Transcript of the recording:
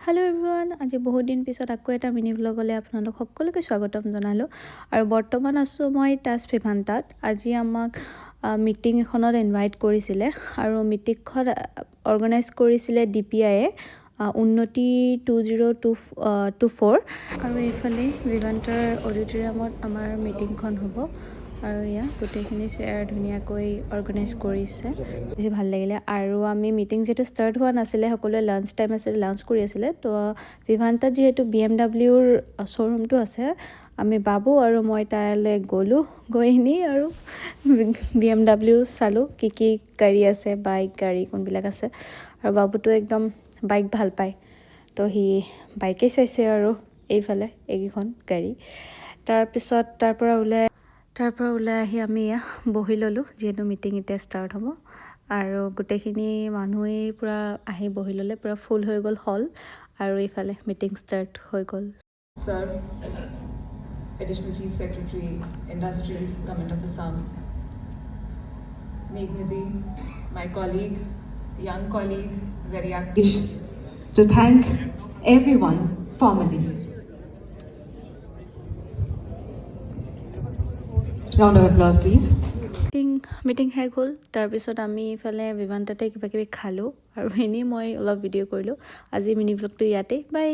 Hello everyone आज बहुत दिन पिছত আকৌ এটা মিনি ব্লগলৈ আপোনালোক সকলোকে স্বাগতম জনালো আৰু বৰ্তমান আছো মই টাস ভিভান্তাত আজি আমাক মিটিং এখনত ইনভাইট কৰিছিলে আৰু মিটিংখন অৰ্গানাইজ কৰিছিলে ডিপিআইয়ে উন্নতি 2024 আৰু এইফালে ভিভান্তাৰ অডিটৰিয়ামত আমাৰ মিটিংখন হ'ব আৰু ইয়া গোটেইখিনি চেয়াৰ ধুনীয়াকৈ অৰ্গানাইজ কৰিছে বেছি ভাল লাগিলে আৰু আমি মিটিং যেটো ষ্টাৰ্ট হোৱা নাছিলে সকলোৱে লাঞ্চ টাইম আছিল লাঞ্চ কৰি আছিলে তো ভিভান্তাত যেহেতু বিএমডব্লিউৰ শ্ব'ৰুমটো আছে আমি বাবু আৰু মই তাইলৈ গৈনি আৰু বিএমডব্লিউ চালো কি গাড়ী আছে বাইক গাড়ী কোনবিলাক আছে আৰু বাবুটো একদম বাইক ভাল পায় তো হি বাইকে চাইছে আৰু এইফালে এইখন গাড়ী তাৰপিছত তাৰ পৰা ওলাই আহি আমি বহি ল'লো যেহেতু মিটিং এতিয়া ষ্টাৰ্ট হ'ব আৰু গোটেইখিনি মানুহে পুৰা আহি বহি ল'লে পুৰা ফুল হৈ গ'ল হল আৰু এইফালে মিটিং ষ্টাৰ্ট হৈ গ'ল Sir, Additional Chief Secretary, Industries, Government of Assam, Meghnadi, my colleague, young colleague, very active. To thank everyone formally. Round of applause, please. Meeting শেষ হ'ল তাৰপিছত আমি ইফালে ভিভান্তাতে কিবা কিবি খালোঁ আৰু এনেই মই অলপ ভিডিঅ' কৰিলোঁ আজি মিনি ব্লগটো ইয়াতে বাই